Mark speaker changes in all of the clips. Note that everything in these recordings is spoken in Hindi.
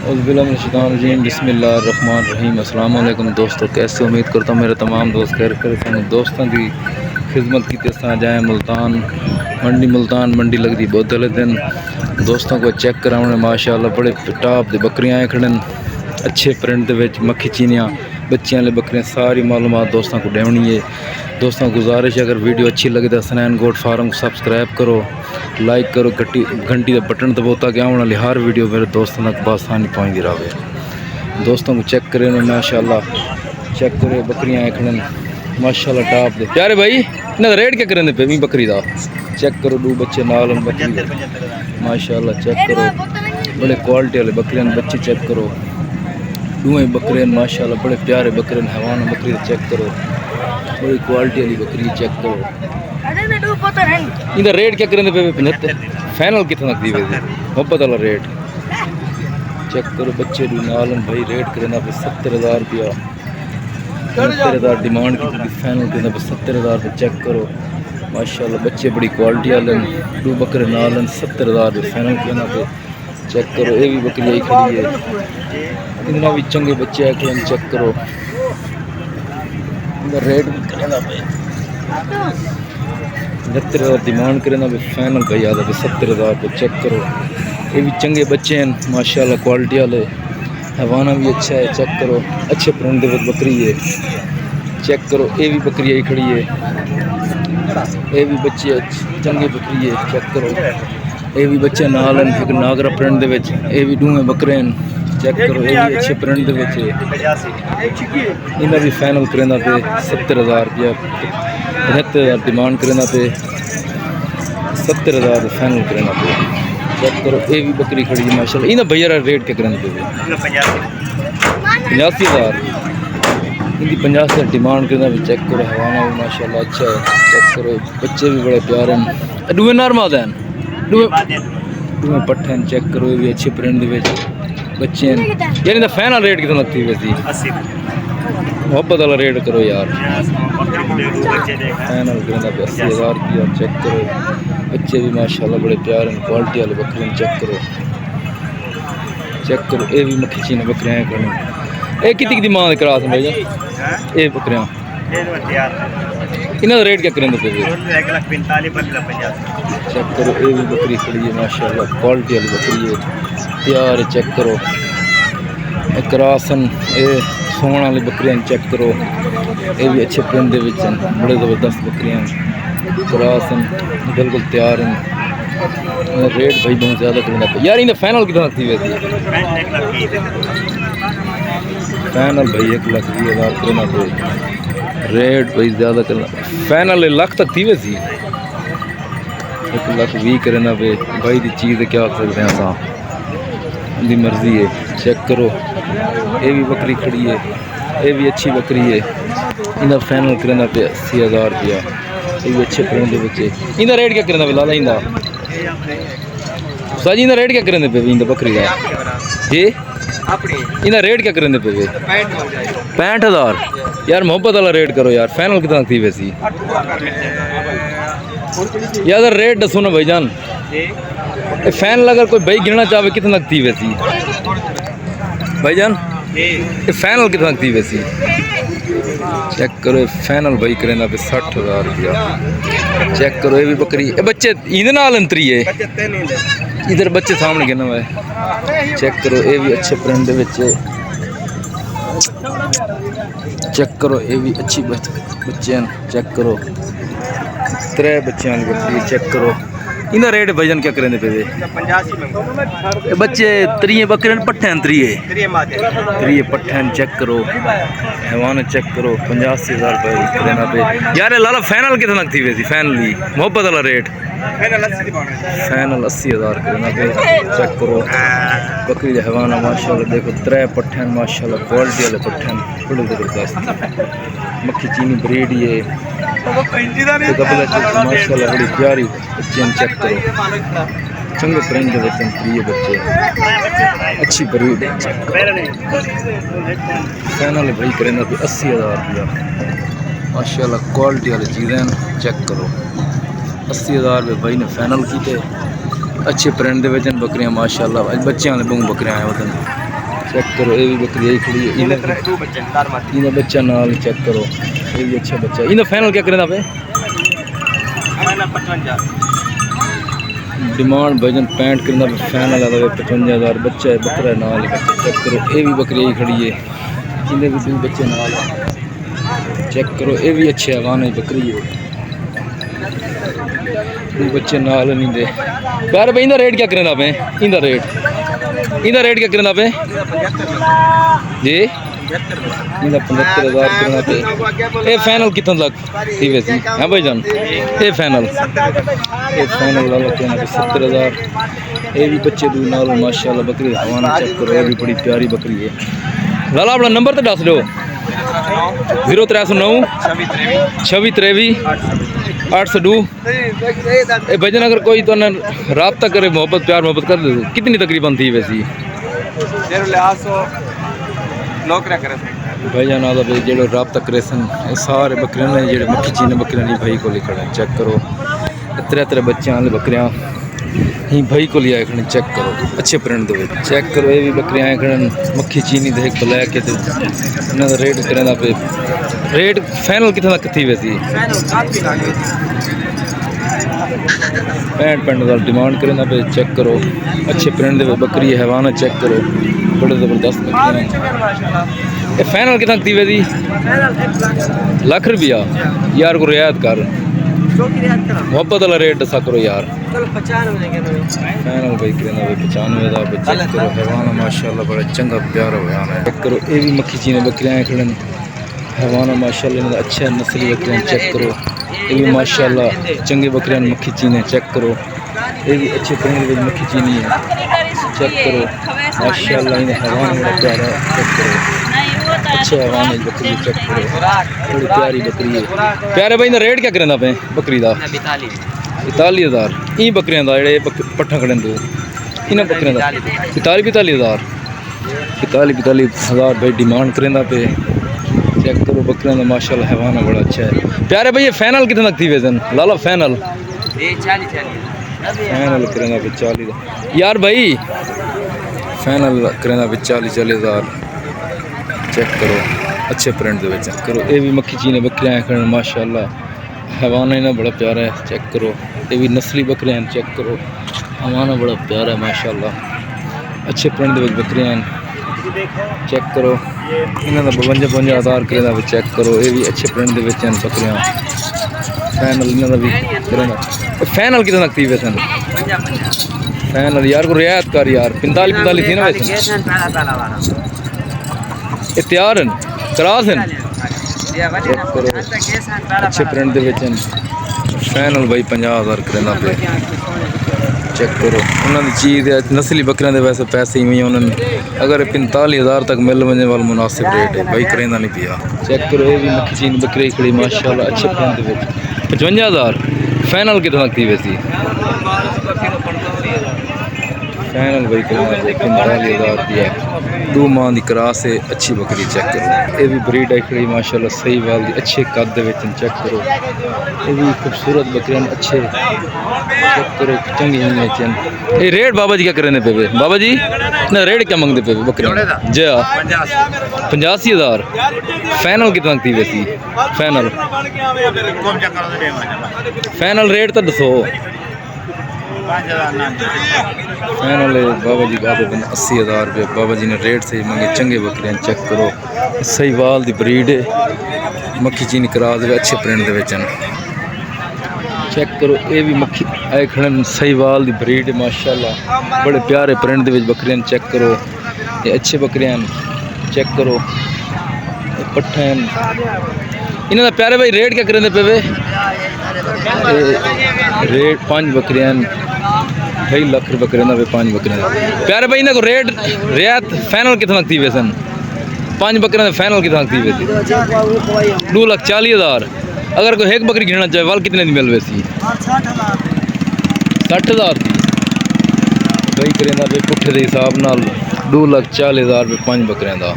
Speaker 1: बिस्मिल्लाहिर्रहमानिर्रहीम। अस्सलाम वालेकुम दोस्तों, कैसे उम्मीद करता हूँ मेरे तमाम दोस्त खैर कर दोस्तों की खिदमत की तरह जाए। मुल्तान मंडी लगती बोतल दिन दोस्तों को चेक कराने माशाअल्लाह बड़े टॉप दे बकरियां आए खड़े अच्छे प्रिंट दे विच मक्खी चीनियाँ बच्चियां वाले बकरियां सारी मालूमात दोस्तों को देनी है। दोस्तों गुजारिश है अगर वीडियो अच्छी लगे तो हसनैन गोट फार्म को सब्सक्राइब करो, लाइक करो, घंटी का बटन दबाओ ताकि आने वाली हर वीडियो मेरे दोस्तों तक बसानी पहुँचती रहे। दोस्तों को चेक करें माशाल्लाह, चेक करो बकरियां खड़न माशाल्लाह टॉप दे प्यारे भाई। इन्हें रेट क्या करें पे बकरी का चेक करो, दो बच्चे नाल बकरी माशाल्लाह चेक करो, बड़े क्वालिटी वाले बकरियां बच्चे चेक करो, दुए बकरे माशाल्लाह बड़े प्यारे बकरे हैवान बकरी चेक करो, बड़ी क्वालिटी वाली बकरी चेक करो। इनका रेट क्या करें पे 75 फाइनल कितना दी हुई मोहब्बत वाला रेट चेक करो। बच्चे भी नालन भाई रेट करना पे 70,000 रुपया, 70,000 डिमांड की फाइनल करना पे 70,000 रुपये चेक करो माशाल्लाह। बच्चे बड़ी क्वालिटी वाले दो बकरे नालन 70,000 रुपये फाइनल करना पे चेक करो। ये भी बकरी आई खड़ी है, इतना भी चंगे बच्चे आए चेक करो। रेट भी करना पे 70,000 डिमांड करना पे फाइनल का याद है 70,000 रुपये चेक करो। ये भी चंगे बच्चे हैं माशाल्लाह क्वालिटी वाले, हैवाना भी अच्छा है चेक करो। अच्छे प्रिंट दे बकरी है चेक करो। ये भी बकरी आई खड़ी है, ये भी बच्चे चंगे बकरी है चेक करो। ये भी बच्चे नाल एक नागरा प्रिंट दे विच, ये भी दूए बकरे हैं चेक करो। ये भी अच्छे प्रिंट दे विच इन्हें भी फाइनल करना पे 70,000 रुपया, 75,000 डिमांड करना पे 70,000 फाइनल करना पे चेक करो। ये भी बकरी खड़ी है माशाल्लाह। इन्हें भैया रेट क्या करना पे 85,000 इनकी 50,000 डिमांड करना भी चेक करो। हवाना भी माशाल्लाह अच्छा है चेक करो। बच्चे भी बड़े प्यारे हैं, दुए नॉर्मल हैं दुए पट्ठे हैं चेक करो। ये भी अच्छे प्रिंट दे बच्चे हैं यार। इनका फाइनल रेट कितना लगती है वैसे मोहब्बत वाला रेट करो यार। फाइनल करना पे 80,000 रुपया चेक करो। बच्चे भी माशाल्लाह बड़े प्यार हैं क्वालिटी वाले बकरे चेक करो चेक करो। ये भी मक्खी चीनी बकरियाँ करनी ये कितनी मांग करा भाई ये बकरियाँ इन्हों रेट क्या करेंगे पे चेक करो। ये भी बकरी खड़ी है माशाल्लाह क्वालिटी वाली बकरी है तैयार है चेक करो। करासन ये सोहन वाली बकरियां चेक करो। ये भी अच्छे प्रिंट दे विच बड़े ज़बरदस्त बकरियां करासन बिल्कुल तैयार हैं। रेट भाई बहुत ज़्यादा करना पे यार। इन्हें फाइनल कितना थी वैसे फाइनल भाई 1,20,000 करना पे रेट भाई ज़्यादा करना फाइनल 1 लाख तक थी वैसी 1,20,000 करना पे भाई की चीज़ क्या कर सकते हैं असा उनकी मर्जी है चेक करो। ये भी बकरी खड़ी है, ये भी अच्छी बकरी है। इनका फाइनल करना पे 80,000 रुपया। ये भी अच्छे प्रिंट के बच्चे। इनका रेट क्या करना पे लाला इंदा साजी इनका रेट क्या करने पे इंदा बकरी का जी इनका रेट क्या करने पे 65,000 यार मोहब्बत वाला रेट करो यार। फाइनल कितना थी वैसी यार रेट दसो ना भाईजान। फाइनल अगर कोई भाई गिनना चाहे कितना थी वैसी भाईजान ये फाइनल कितना थी वैसी चेक करो। फाइनल भाई करना पे 60,000 रुपया चेक करो। ये भी बकरी ये बच्चे इधर नाल अंतरी है इधर बच्चे सामने गिना हुआ है चेक करो। ये भी अच्छे प्रिंट दे विच चेक करो। ये भी अच्छी बच्चे हैं चेक करो। 3 बच्चे वाली बकरी चेक करो। इनका रेट भाईजान क्या करेंगे पे बच्चे 3 बकरे पट्ठे हैं 3 पट्ठे चेक करो। हैवान चेक करो 85,000 रुपये करना पे यार। लाला फाइनल कितना थी वैसी फाइनली मोहब्बत वाला रेट फाइनल 80,000 करना पे चेक करो। बकरी हैवाना माशाल्लाह देखो 3 पट्ठे हैं माशाल्लाह क्वालिटी वाले पट्ठे हैं बड़े ज़बरदस्त मक्खी चीनी ब्रीड ही है माशाल्लाह बड़ी प्यारी बच्चे चेक करो। चंगे प्रिंट के बच्चे प्रिय बच्चे अच्छी ब्रीड फाइनल भाई करेंगे 80,000 रुपया माशाल्लाह क्वालिटी वाली चीज़ें चेक करो। 80,000 रुपये भाई ने फाइनल की अच्छे प्रिंट के बकरियां माशाल्लाह बच्चों वाले बकरियां आए वतन चेक करो ये भी बकरी यही खड़ी है। इन्हें बच्चा नाल चेक करो ये भी अच्छा बच्चा। इन्हें फाइनल क्या करें पे डिमांड भजन 65 करना फाइनल आता है 55,000 बच्चा है बकरा है नाल बच्चा। चेक करो ये भी बकरी यही खड़ी है। इन्हें भी 2 बच्चे नाल चेक करो ये भी अच्छे हवान है बकरी है 2 बच्चे नाल नहीं दे प्यारे भाई। इनका रेट क्या करें पे इनका रेट क्या करें पे जी इनका 75,000 करना पे। ये फाइनल कितना तक थी वैसी है भाई जान ये फाइनल वाला कहना पे 70,000। ये भी बच्चे 2 नाल माशाल्लाह बकरी हवाना। चेक करो ये भी बड़ी प्यारी बकरी है। लाला अपना नंबर तो दस दो 0309 2623 802। ए भजन अगर कोई तो रब्ता करे मोहब्बत प्यार मोहब्बत कर दे कितनी तकरीबन थी वैसी भजन आदा भाई जो रब्ता करे सन सारे बकरे ने जो मक्खी चीने बकरियां नहीं भाई को लिखा चेक करो 3 बच्चे वाले बकरियां ही भाई को लिया खड़े। चेक करो अच्छे प्रिंट दो चेक करो ये भी बकरियां आए खड़े मक्खी चीनी देख ब्लैक के इन्हों का रेट करें पे रेट फाइनल कितना तक थी वैसी 65,000 डिमांड करें पे। चेक करो अच्छे प्रिंट दे बकरी हैवान है। चेक करो बड़े ज़बरदस्त बकरियां। ये फाइनल कितना थी वैसी लाख रुपया यार को रियायत कर मोहब्बत वाला रेट दसा करो यार फाइनल भाई करें 95,000। चेक करो हैवान माशाल्लाह बड़ा चंगा प्यारा बयान है। चेक करो ये भी मक्खी चीने बकरियां खड़े हैवान माशाल्लाह अच्छे नस्ली बकरियां। चेक करो ये भी माशाल्लाह चंगे बकरियां मक्खी चीने। चेक करो ये भी अच्छे प्रिंट मक्खी चीनी है। चेक करो माशाल्लाह इन्हें हैवान बड़ा प्यारा। चेक करो अच्छे हवान है बकरी। चेक करो बड़ी प्यारी बकरी है। प्यारे भाई रेट क्या करें पे बकरी का 45,000। ई बकरियां का जो पट्ठा खड़े 2 इन्हें बकरियां का 45,000 45,000 भाई डिमांड करें पे। चेक करो बकरियां का माशाल्लाह हैवान बड़ा अच्छा है। प्यारे भाई ये फाइनल कितने तक थी वैसन लाला फाइनल करें पे 40 यार भाई फाइनल करें पे 40,000। चेक करो अच्छे प्रिंट दे चेक करो ये भी मक्खी चीने बकरियां खड़े माशाल्लाह हैवाना इन्हें बड़ा प्यारा है। चेक करो ये भी नस्ली बकरियां हैं। चेक करो हवाना बड़ा प्यारा है माशाल्लाह अच्छे प्रिंट दे बकरियां हैं। चेक करो इन्हों का 52,000 करें। चेक करो ये भी अच्छे प्रिंट दे बकरियां फाइनल इन्हों का भी करें। फाइनल कितना तक थी वैसन फाइनल यार को रियायत कर यार 45 थी ना वैसे ये तैयार हैं क्रास हैं। अच्छे प्रिंट दे फाइनल भाई 50,000 करें पे। चेक करो उन्होंने चीज़ नस्ली बकरियां वैसे पैसे ही उन्होंने अगर 45,000 तक मिल वजने वाला मुनासिब रेट है भाई करें नहीं पिया। चेक करो ये भी मक्खी चीन बकरी खड़ी माशाल्लाह अच्छे प्रिंट दे 55,000 फाइनल कितना थी वैसी फाइनल भाई करें 45,000 दिया 2 माह की क्रास है अच्छी बकरी। चेक करो ये भी ब्रीड है खड़ी माशाल्लाह सही वाल दी अच्छे कद दे चेक करो ये भी खूबसूरत बकरियां अच्छे। चेक करो चंगी ये रेट बाबा जी क्या करें पे बाबा जी ना रेट क्या मंगते पे बकरियां जी 85,000 फाइनल कितना थी वैसी फाइनल रेट तो दसो फाइनल बाबा जी बात 80,000 रुपये बाबा जी ने रेट से मंगे चंगे बकरियां। चेक करो सही वाल दी ब्रीड है मक्खी चीनी करा दे अच्छे प्रिंट दे चेक करो ये भी मक्खी आए खड़े सही वाल दी ब्रीड है माशाल्लाह बड़े प्यारे प्रिंट दे बकरियां। चेक करो ये अच्छे बकरियां चेक करो पट्ठे इन्हों का प्यारे भाई रेट क्या करें पे रेट 5 बकरियां 2.5 लाख रुपये करें 5 बकरियां प्यारे भाई इन्हों को रेट रियायत फाइनल कितना थी वैसन 5 बकरियां फाइनल कितना थी वैसी 2,40,000। अगर कोई एक बकरी गिनना चाहे वाल कितने की मिल वैसी 60,000 भाई करें पे पुट्ठे के हिसाब नाल 2,40,000 रुपये 5 बकरियां का।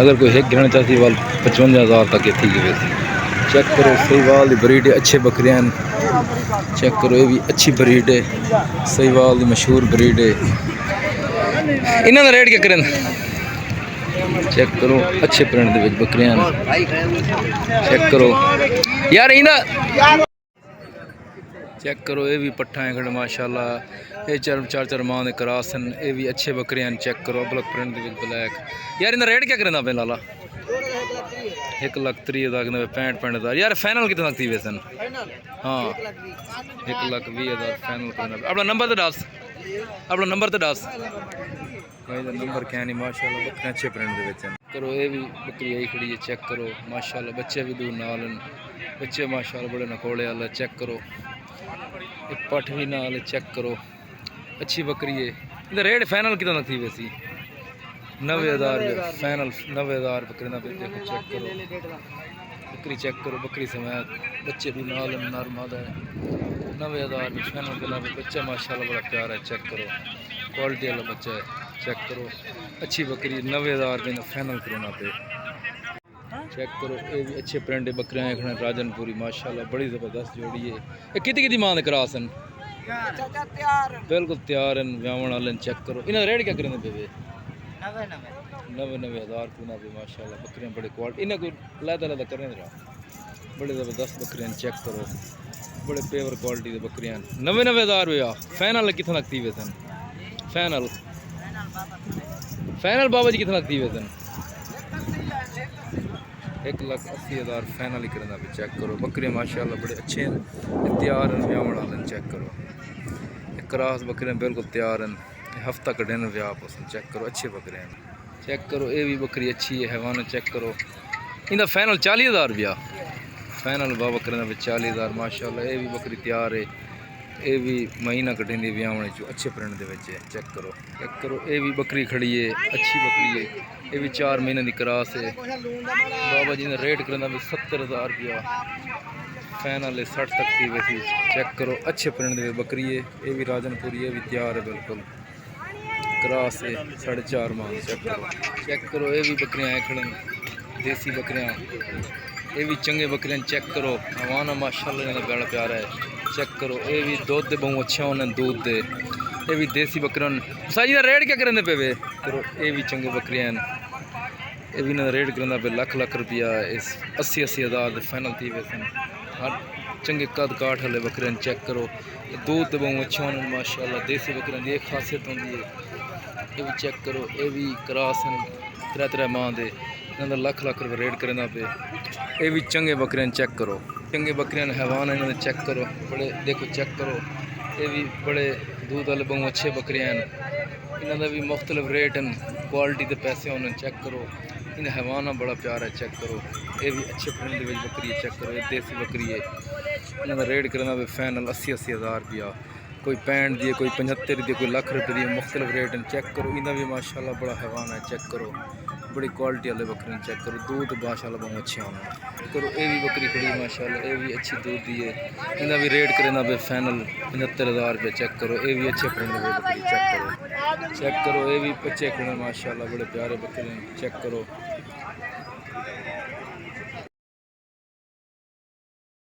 Speaker 1: अगर कोई एक गिनना चाहती वाल 55,000 तक थी वैसी। चेक करो सही वाल की ब्रीड है अच्छे बकरियां चेक करो ये भी अच्छी ब्रीड है सही वाल की मशहूर ब्रीड है। इन्हों का रेट क्या करें चेक करो अच्छे प्रिंट दे विच बकरियां चेक करो यार इंदा चेक करो ये भी पट्ठा है खड़े माशाल्लाह ये चार चार माह के क्रॉस हैं ये भी अच्छे बकरे हैं चेक करो ब्लैक प्रिंट दे विच ब्लैक यार इनका रेट क्या करना पे लाला 1,30,000 65,000 यार फाइनल कितना तक थी वैसन हाँ 1,20,000 फाइनल करना अपना नंबर तो दस अपना नंबर तो दस भाई नंबर क्या नहीं माशाल्लाह बकरे अच्छे प्रिंट दे विच करो ये भी बकरी आई खड़ी है चेक करो माशाल्लाह बच्चे भी दूर नाल बच्चे माशाल्लाह बड़े नकोड़े वाला चेक करो एक पठ भी नाल चेक करो अच्छी बकरी है इधर रेट फाइनल कितना तक थी वैसी 90,000 फाइनल 90,000 बकरी ना देखो चेक करो बकरी चेक करो बकरी समेत बच्चे भी नाल नर मादा है 90,000 में फाइनल करना बच्चा माशाल्लाह बड़ा प्यारा है चेक करो क्वालिटी वाला बच्चा है चेक करो अच्छी बकरी 90,000 में फाइनल करना पे चेक करो ये भी अच्छे प्रिंट बकरियां हैं राजनपुरी माशाल्लाह बड़ी ज़बरदस्त जोड़ी है ये कितनी मां दे क्रॉस हैं बिल्कुल तैयार हैं व्यावन वाले चेक करो इन्हें रेट क्या करेंगे पे 90,000 पूना पे माशाल्लाह बकरियां बड़े क्वालिटी इन्हें कोई लैदा करें बड़े ज़बरदस्त बकरियां चेक करो बड़े पेवर क्वालिटी के बकरियां 90,000 रुपया फाइनल कितना लगती वैसन फाइनल फाइनल बाबा जी कितना लगती वैसन 1,80,000 फाइनल ही करना भी चेक करो बकरियां माशाल्लाह बड़े अच्छे हैं तैयार हैं व्यावन वाले चेक करो क्रॉस बकरियां बिल्कुल तैयार हैं हफ्ता कटे ने व्याह पसंद चेक करो अच्छे बकरे हैं चेक करो ये भी बकरी अच्छी है हैवान चेक करो इनका फाइनल 40,000 रुपया फाइनल बाबा करना भी 40,000 माशाल्लाह ये भी बकरी तैयार है ये भी महीना कटेंदी व्याहने चो अच्छे प्रिंट दे विच चेक करो ये भी बकरी खड़ी है अच्छी बकरी है ये भी 4 महीने की क्रॉस है बाबा जी ने रेट करना भी 70,000 रुपया फाइनल है 60 तक थी वैसी चेक करो अच्छे प्रिंट दे बकरी है ये भी राजनपुरी है भी तैयार है बिल्कुल क्रॉस है 4.5 माह चेक करो ये भी बकरियां खड़े देसी बकरियां ये भी चंगे बकरियां चेक करो हवाना माशाल्लाह इन्होंने बड़ा प्यारा है चेक करो ये भी दूध दे बहुत अच्छा होने दूध दे ये भी देसी बकरियां साजी का रेट क्या करेंगे पे करो ये भी चंगे बकरियां ये भी इन्होंने रेट करना पे लाख रुपया इस 80,000 फाइनल थी वैसे हर चंगे कद काठ वाले बकरियां चेक करो दूध दे बहुत अच्छे होने माशाल्लाह देसी बकरियां की एक खासियत होती है ये भी चेक करो ये भी क्रॉस हैं 3 माह दे इन्होंने लाख रुपये रेट करना पे ये भी चंगे बकरियां चेक करो चंगे बकरियां हैवान है इन्होंने चेक करो बड़े देखो चेक करो ये भी बड़े दूध वाले बहुत अच्छे बकरियां हैं इन्होंने भी मुख्तलिफ रेट हैं क्वालिटी के पैसे होने चेक करो इन हैवाना बड़ा प्यार है चेक करो ये भी अच्छे प्रिंट के बकरी है चेक करो ये देसी बकरी है इन्होंने रेट करना पे फाइनल 80,000 रुपया कोई 65 दी कोई 75 दी कोई लाख रुपये दी मुख्तलिफ रेट हैं चेक करो इन्हें भी माशाल्लाह बड़ा हैवान है चेक करो बड़ी क्वालिटी वाले बकरे चेक करो दूध माशाल्लाह बहुत अच्छे होना करो ये भी बकरी खड़ी माशाल्लाह ये भी अच्छी दूध दी है इन्हें भी रेट करना पे फाइनल 75,000 रुपये चेक करो ये भी अच्छे प्रिंट के बकरी चेक करो ये भी बच्चे खड़े माशाल्लाह बड़े प्यारे बकरे चेक करो